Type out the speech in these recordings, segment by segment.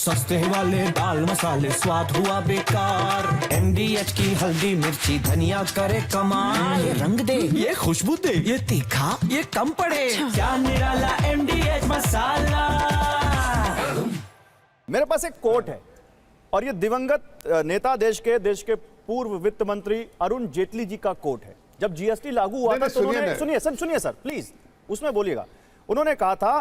सस्ते वाले दाल मसाले स्वाद हुआ बेकार। MDH की हल्दी मिर्ची धनिया करे कमाल। ये रंग दे, ये खुशबू दे, ये तीखा, ये कम पड़े। क्या निराला MDH मसाला। मेरे पास एक कोट है और ये दिवंगत नेता देश के पूर्व वित्त मंत्री अरुण जेटली जी का कोट है। जब जीएसटी लागू हुआ था तो उन्होंने, सुनिए सर प्लीज, उसमें बोलिएगा। उन्होंने कहा था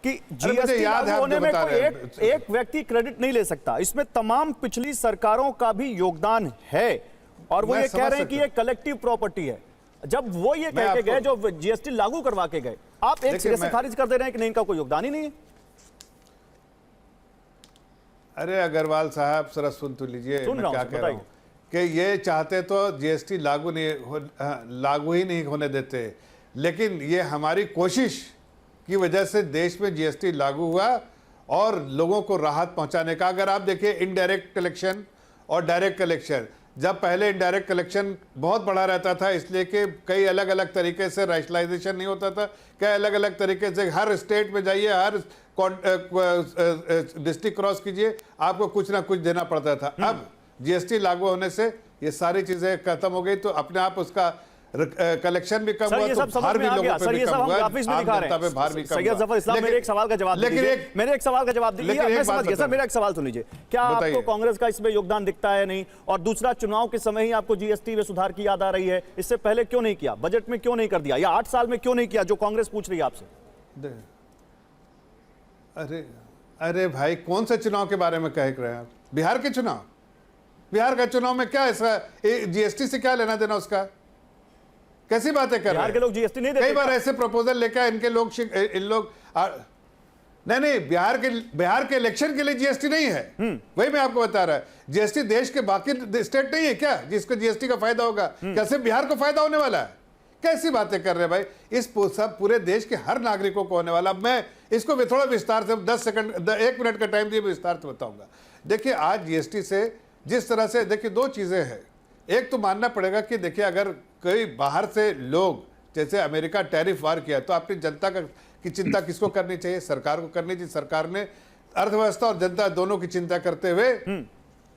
कि जीएसटी लागू होने में कोई एक व्यक्ति क्रेडिट नहीं ले सकता, इसमें तमाम पिछली सरकारों का भी योगदान है। और वो ये कह रहे हैं कि ये कलेक्टिव प्रॉपर्टी है। जब वो ये कह के गए, जो जीएसटी लागू करवा के गए, आप एक सिरे से खारिज कर दे रहे हैं कि नहीं, इनका कोई योगदान ही नहीं है। अरे अग्रवाल साहब जरा सुन तो लीजिए, मैं क्या कह रहा हूँ कि ये चाहते तो जीएसटी लागू ही नहीं होने देते, लेकिन ये हमारी कोशिश की वजह से देश में जीएसटी लागू हुआ और लोगों को राहत पहुंचाने का। अगर आप देखिए इनडायरेक्ट कलेक्शन और डायरेक्ट कलेक्शन, जब पहले इनडायरेक्ट कलेक्शन बहुत बड़ा रहता था, इसलिए कि कई अलग अलग तरीके से रैशनलाइजेशन नहीं होता था, कई अलग अलग तरीके से हर स्टेट में जाइए, हर डिस्ट्रिक्ट क्रॉस कीजिए, आपको कुछ ना कुछ देना पड़ता था। अब जीएसटी लागू होने से ये सारी चीजें खत्म हो गई, तो अपने आप उसका कलेक्शन भी कम हुआ, तो भार भी लोगों पे भी कम हुआ, आम जनता पे भार भी कम हुआ। सैयद जफर इस्लाम, मेरे एक सवाल का जवाब दीजिए। मेरे एक सवाल का जवाब दीजिए। मैं समझ गया सर, मेरा एक सवाल सुन लीजिए। क्या आपको कांग्रेस का इसमें योगदान दिखता है? नहीं। और दूसरा, चुनाव के समय ही आपको जीएसटी में सुधार की याद आ रही है, इससे पहले क्यों नहीं किया? बजट में क्यों नहीं कर दिया, या 8 साल में क्यों नहीं किया, जो कांग्रेस पूछ रही है आपसे? अरे भाई, कौन से चुनाव के बारे में कह रहे हैं आप? बिहार के चुनाव? बिहार का चुनाव में क्या ऐसा जीएसटी से क्या लेना देना उसका? कैसी बातें कर रहे हैं? बिहार के लोग जीएसटी नहीं देते। कई बार ऐसे प्रपोजल लेकर इन लोग नहीं, बिहार के इलेक्शन के लिए जीएसटी नहीं है। वही मैं आपको बता रहा है। जीएसटी देश के बाकी स्टेट नहीं है क्या जिसको जीएसटी का फायदा होगा? कैसे बिहार को फायदा होने वाला है? कैसी बातें कर रहे हैं भाई? इस सब पूरे देश के हर नागरिकों को होने वाला। मैं इसको भी थोड़ा विस्तार से 10 सेकंड 1 मिनट का टाइम दिए विस्तार से बताऊंगा। देखिए, आज जीएसटी से जिस तरह से, देखिए 2 चीजें हैं। एक तो मानना पड़ेगा कि देखिए, अगर कोई बाहर से लोग, जैसे अमेरिका टैरिफ वार किया, तो अपनी जनता की चिंता किसको करनी चाहिए? सरकार को करनी चाहिए। सरकार ने अर्थव्यवस्था और जनता दोनों की चिंता करते हुए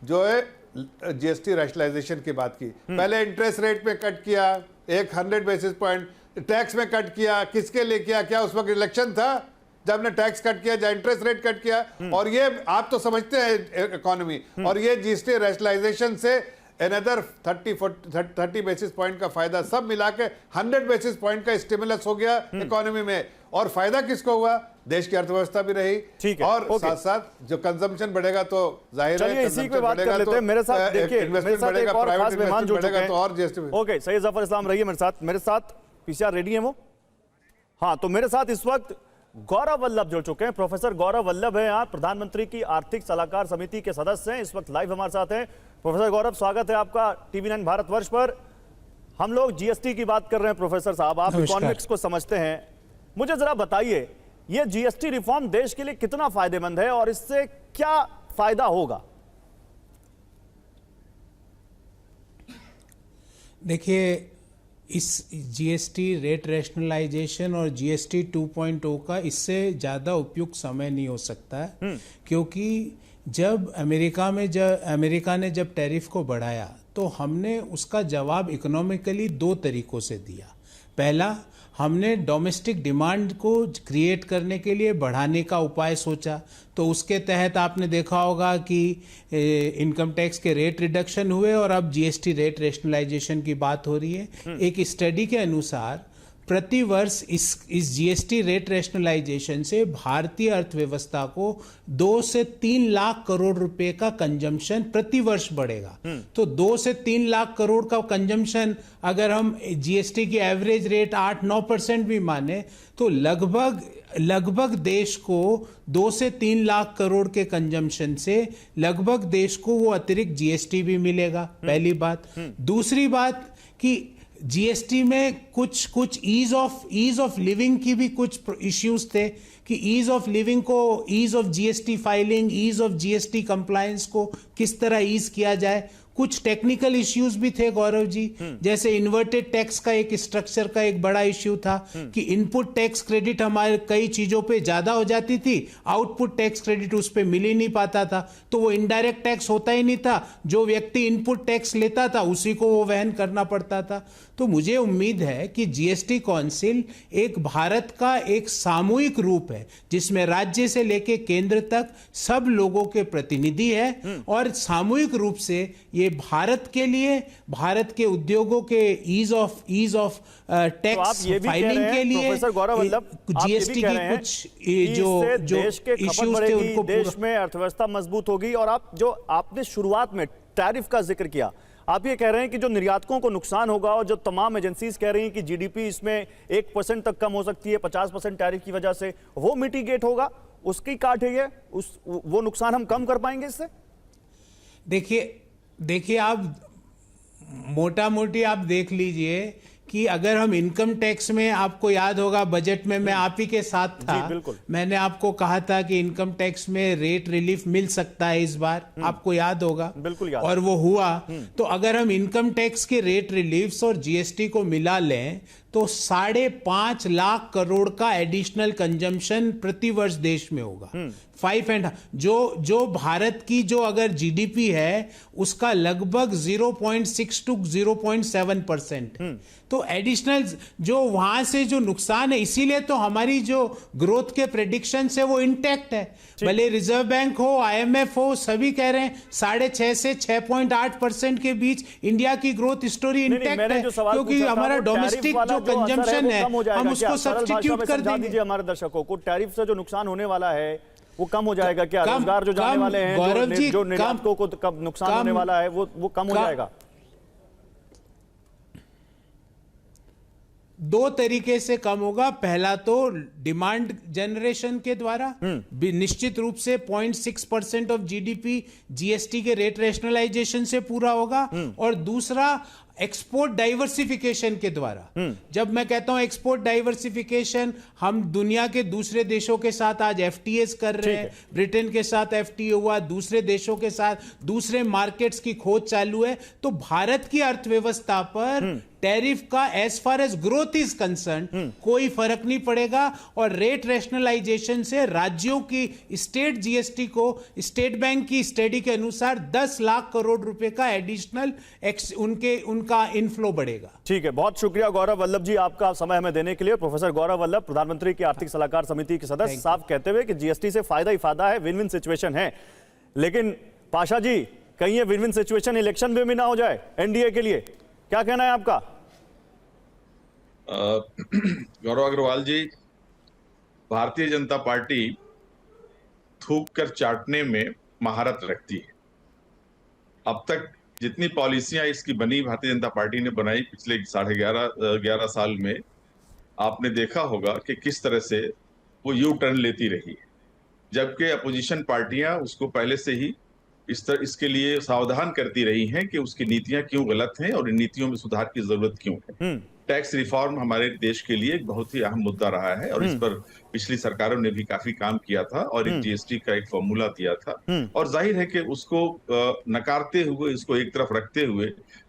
जो है जीएसटी रैशनलाइजेशन की बात की। पहले इंटरेस्ट रेट में कट किया, 100 बेसिस पॉइंट, टैक्स में कट किया। किसके लिए किया? क्या उस वक्त इलेक्शन था जब हमने टैक्स कट किया, जब इंटरेस्ट रेट कट किया? और ये आप तो समझते हैं इकोनॉमी, और ये जीएसटी रैशनलाइजेशन से अनदर 30 बेसिस पॉइंट का फायदा, सब मिला के 100 बेसिस पॉइंट का स्टिमुलस हो गया इकोनॉमी में। और फायदा किसको हुआ? देश की अर्थव्यवस्था भी रही, और साथ साथ जो कंजम्पशन बढ़ेगा तो जाहिर है इसी पे बात कर लेते हैं। मेरे साथ देखिए, मेरे साथ एक और खास मेहमान जुड़ चुके हैं, तो और जीएसटी। ओके, सैयद जफर इस्लाम रहिए मेरे साथ पीसीआर रेडी है वो? हाँ, तो मेरे साथ इस वक्त गौरव वल्लभ जुड़ चुके हैं। प्रोफेसर गौरव वल्लभ हैं, आप प्रधानमंत्री की आर्थिक सलाहकार समिति के सदस्य हैं, इस वक्त लाइव हमारे साथ हैं। प्रोफेसर गौरव, स्वागत है आपका TV9 भारतवर्ष पर। हम लोग जीएसटी की बात कर रहे हैं। प्रोफेसर साहब, आप इकोनॉमिक्स को समझते हैं, मुझे जरा बताइए, ये जीएसटी रिफॉर्म देश के लिए कितना फायदेमंद है और इससे क्या फायदा होगा? देखिए, इस जीएसटी रेट रैशनलाइजेशन और जीएसटी 2.0 का इससे ज़्यादा उपयुक्त समय नहीं हो सकता है, क्योंकि जब अमेरिका ने जब टैरिफ को बढ़ाया, तो हमने उसका जवाब इकोनॉमिकली 2 तरीकों से दिया। पहला, हमने डोमेस्टिक डिमांड को क्रिएट करने के लिए बढ़ाने का उपाय सोचा, तो उसके तहत आपने देखा होगा कि इनकम टैक्स के रेट रिडक्शन हुए और अब जीएसटी रेट रैशनलाइजेशन की बात हो रही है। एक स्टडी के अनुसार प्रति वर्ष इस जीएसटी रेट रैशनलाइजेशन से भारतीय अर्थव्यवस्था को 2 से 3 लाख करोड़ रुपए का कंजम्पशन प्रति वर्ष बढ़ेगा। तो 2 से 3 लाख करोड़ का कंजम्पशन अगर हम जीएसटी की एवरेज रेट 8-9% भी माने, तो लगभग देश को 2 से 3 लाख करोड़ के कंजम्पशन से लगभग देश को वो अतिरिक्त जीएसटी भी मिलेगा। पहली बात। दूसरी बात कि जीएसटी में कुछ ईज ऑफ लिविंग की भी कुछ इश्यूज थे कि कि ईज ऑफ लिविंग को, ease of GST filing, ease of GST compliance को किस तरह ईज किया जाए। कुछ टेक्निकल इश्यूज भी थे गौरव जी, जैसे इन्वर्टेड टैक्स का एक स्ट्रक्चर का एक बड़ा इश्यू था कि इनपुट टैक्स क्रेडिट हमारे कई चीजों पे ज्यादा हो जाती थी, आउटपुट टैक्स क्रेडिट उस पे मिल ही नहीं पाता था, तो वो इनडायरेक्ट टैक्स होता ही नहीं था, जो व्यक्ति इनपुट टैक्स लेता था उसी को वो वहन करना पड़ता था। तो मुझे उम्मीद है कि जीएसटी काउंसिल एक भारत का एक सामूहिक रूप है जिसमें राज्य से लेके केंद्र तक सब लोगों के प्रतिनिधि है और सामूहिक रूप से ये भारत के लिए, भारत के उद्योगों के ईज ऑफ टैक्स फाइलिंग के लिए, प्रोफेसर गौरव वल्लभ, जीएसटी की कुछ जो देश के इश्यूज थे उनको देश में अर्थव्यवस्था मजबूत होगी। और आप जो आपने शुरुआत में टैरिफ का जिक्र किया, आप ये कह रहे हैं कि जो निर्यातकों को नुकसान होगा और जो तमाम एजेंसीज कह रही हैं कि जीडीपी इसमें 1% तक कम हो सकती है 50% टैरिफ की वजह से, वो मिटिगेट होगा, उसकी काट है ये, वो नुकसान हम कम कर पाएंगे इससे। देखिए आप मोटा मोटी आप देख लीजिए कि अगर हम इनकम टैक्स में, आपको याद होगा बजट में मैं आप ही के साथ था, मैंने आपको कहा था कि इनकम टैक्स में रेट रिलीफ मिल सकता है इस बार, आपको याद होगा, बिल्कुल याद, और वो हुआ। तो अगर हम इनकम टैक्स के रेट रिलीफ्स और जीएसटी को मिला लें तो 5.5 लाख करोड़ का एडिशनल कंजम्पशन प्रति वर्ष देश में होगा। 5 जो भारत की जो अगर जीडीपी है उसका लगभग 0.6 to 0.7%। तो एडिशनल जो वहां से जो नुकसान है, इसीलिए तो हमारी जो ग्रोथ के प्रेडिक्शन है वो इंटैक्ट है। भले रिजर्व बैंक हो, आईएमएफ हो, सभी कह रहे हैं 6.5 से 6.8% के बीच इंडिया की ग्रोथ स्टोरी इंटैक्ट है, क्योंकि हमारा डोमेस्टिक जो कंजम्पशन है हम उसको सब्स्टिट्यूट कर देंगे। हमारे दर्शकों को टैरिफ से जो नुकसान होने वाला है वो कम हो जाएगा क्या? रोजगार जो जाने वाले हैं, जो निर्यातकों को कब नुकसान होने वाला है वो कम हो जाएगा? दो तरीके से कम होगा। पहला तो डिमांड जनरेशन के द्वारा, निश्चित रूप से 0.6% ऑफ जीडीपी जीएसटी के रेट रैशनलाइजेशन से पूरा होगा, और दूसरा एक्सपोर्ट डाइवर्सिफिकेशन के द्वारा। जब मैं कहता हूं एक्सपोर्ट डाइवर्सिफिकेशन, हम दुनिया के दूसरे देशों के साथ आज एफटीएस कर रहे हैं, ब्रिटेन के साथ एफटीए हुआ, दूसरे देशों के साथ दूसरे मार्केट्स की खोज चालू है। तो भारत की अर्थव्यवस्था पर टैरिफ का as far as growth is concern कोई फर्क नहीं पड़ेगा, और रेट रैशनलाइजेशन से राज्यों की स्टेट जीएसटी को स्टेट बैंक की स्टडी के अनुसार 10 लाख करोड़ रुपए का एडिशनल उनका इनफ्लो बढ़ेगा। ठीक है, बहुत शुक्रिया गौरव वल्लभ जी आपका समय हमें देने के लिए। प्रोफेसर गौरव वल्लभ, प्रधानमंत्री की आर्थिक सलाहकार समिति के सदस्य, साफ कहते हुए कि जीएसटी से फायदा ही फायदा है, विन विन सिचुएशन है। लेकिन पाशा जी, कहीं ये विन विन सिचुएशन इलेक्शन में भी ना हो जाए एनडीए के लिए, क्या कहना है आपका? गौरव अग्रवाल जी, भारतीय जनता पार्टी थूक कर चाटने में महारत रखती है। अब तक जितनी पॉलिसियां इसकी बनी, भारतीय जनता पार्टी ने बनाई पिछले 11.5 साल में, आपने देखा होगा कि किस तरह से वो यू टर्न लेती रही है, जबकि अपोजिशन पार्टियां उसको पहले से ही इसके लिए सावधान करती रही हैं कि उसकी नीतियां क्यों गलत हैं और इन नीतियों में सुधार की जरूरत क्यों है। टैक्स रिफॉर्म हमारे देश के लिए एक बहुत ही अहम मुद्दा रहा है और इस पर पिछली सरकारों ने भी काफी काम किया था और एक जीएसटी का एक फॉर्मूला दिया था, और जाहिर है कि उसको नकारते हुए, इसको एक तरफ रखते हुए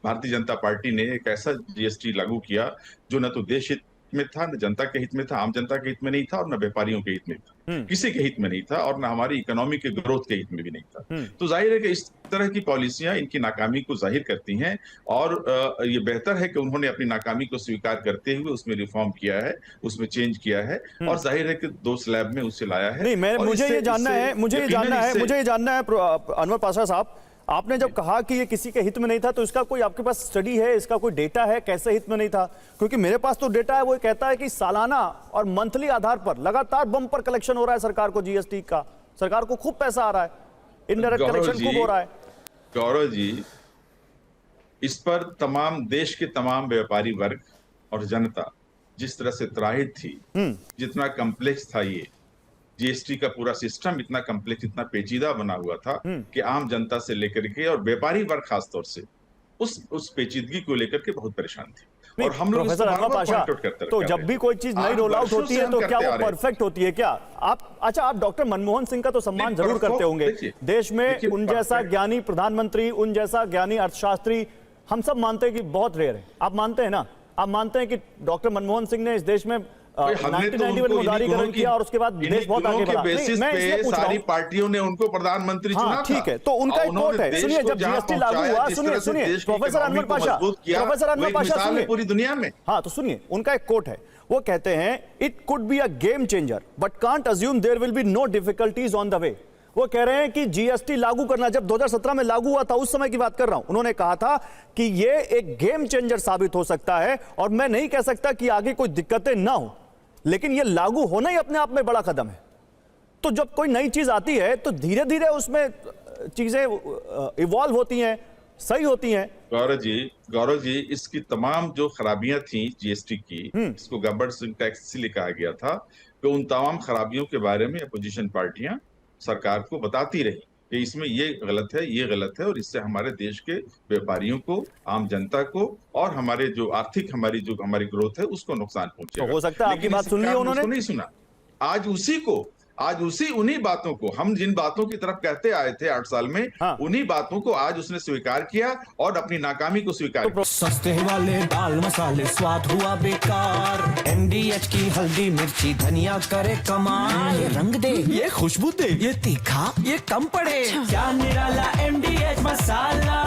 भारतीय जनता पार्टी ने एक ऐसा जीएसटी लागू किया जो न तो देश हित में था, न जनता के हित में था, आम जनता के हित में नहीं था, और न व्यापारियों के हित में था, किसी के हित में नहीं था, और न हमारी इकोनॉमी के ग्रोथ के हित में भी नहीं था। तो जाहिर है कि इस तरह की पॉलिसियां इनकी नाकामी को जाहिर करती हैं, और ये बेहतर है कि उन्होंने अपनी नाकामी को स्वीकार करते हुए उसमें रिफॉर्म किया है, उसमें चेंज किया है, और जाहिर है कि 2 स्लैब में उसे लाया है। नहीं, मुझे ये जानना है अनवर पाशा साहब, आपने जब कहा कि ये किसी के हित में नहीं था, तो इसका कोई आपके पास स्टडी है, इसका कोई डेटा है कैसे हित में नहीं था? क्योंकि मेरे पास तो डेटा है, वो कहता है कि सालाना और मंथली आधार पर लगातार बम्पर कलेक्शन हो रहा है सरकार को जीएसटी का, सरकार को खूब पैसा आ रहा है, इनडायरेक्ट कलेक्शन खूब हो रहा है। गौरव जी, इस पर देश के तमाम व्यापारी वर्ग और जनता जिस तरह से त्राहित थी, जितना कम्प्लेक्स था ये जीएसटी का पूरा सिस्टम, इतना कम्प्लेक्स, इतना पेचीदा बना हुआ था कि आम जनता से लेकर के और व्यापारी वर्ग खासतौर से उस पेचीदगी को लेकर के बहुत परेशान थे। और हम लोग इसको प्रोफेसर अनवर बार-बार पाशा, point out करते तो रहे जब भी कोई चीज नई 8 रोल आउट वर्षों होती से है हम तो करते क्या आ वो रहे हैं। परफेक्ट होती है क्या? आप डॉक्टर मनमोहन सिंह का तो सम्मान नहीं, जरूर करते होंगे। देखिए, देश में देखिए, उन जैसा perfect- ज्ञानी प्रधानमंत्री, उन जैसा ज्ञानी अर्थशास्त्री हम सब मानते हैं कि बहुत रेयर है। आप मानते हैं ना? आप मानते हैं कि डॉक्टर मनमोहन सिंह ने इस देश में हमने तो 1991 उनको में उदारीकरण किया और उसके बाद देश बहुत आगे बढ़ा। बेसिस मैं इसलिए पे पूछ रहा सारी हूं। पार्टियों ने उनको प्रधानमंत्री चुना हाँ था। ठीक है, तो उनका एक कोट है, सुनिए, जब जीएसटी लागू हुआ, सुनिए प्रोफेसर अनवर पाशा, प्रोफेसर अनवर पाशा सुनिए, पूरी दुनिया में। हाँ तो सुनिए, उनका एक कोट है, वो कहते हैं it could be a game changer but can't assume there will be no difficulties on the way. वो कह रहे हैं कि जीएसटी लागू करना, जब 2017 में लागू हुआ था उस समय की बात कर रहा हूं, उन्होंने कहा था कि ये एक गेम चेंजर साबित हो सकता है और मैं नहीं कह सकता कि आगे कोई दिक्कतें ना हो, लेकिन ये लागू होना ही अपने आप में बड़ा कदम है। तो जब कोई नई चीज आती है तो धीरे धीरे उसमें चीजें इवॉल्व होती हैं, सही होती हैं। गौरव जी, इसकी तमाम जो खराबियां थी जीएसटी की, इसको गवर्नमेंट टैक्स इसलिए कहा गया था कि उन तमाम खराबियों के बारे में अपोजिशन पार्टियां सरकार को बताती रही कि इसमें ये गलत है, ये गलत है, और इससे हमारे देश के व्यापारियों को, आम जनता को और हमारे जो आर्थिक हमारी ग्रोथ है उसको नुकसान पहुंचेगा। तो हो सकता है आपकी लेकिन बात इस सुन ली सरकार ने उन्होंने? उसको नहीं सुना। आज उन्हीं बातों को, हम जिन बातों की तरफ कहते आए थे 8 साल में, हाँ। उन्हीं बातों को आज उसने स्वीकार किया और अपनी नाकामी को स्वीकार किया। सस्ते वाले दाल मसाले स्वाद हुआ बेकार। एमडीएच की हल्दी मिर्ची धनिया करे कमाल। ये रंग दे, ये खुशबू दे, ये तीखा, ये कम पड़े। क्या निराला एमडीएच मसाला।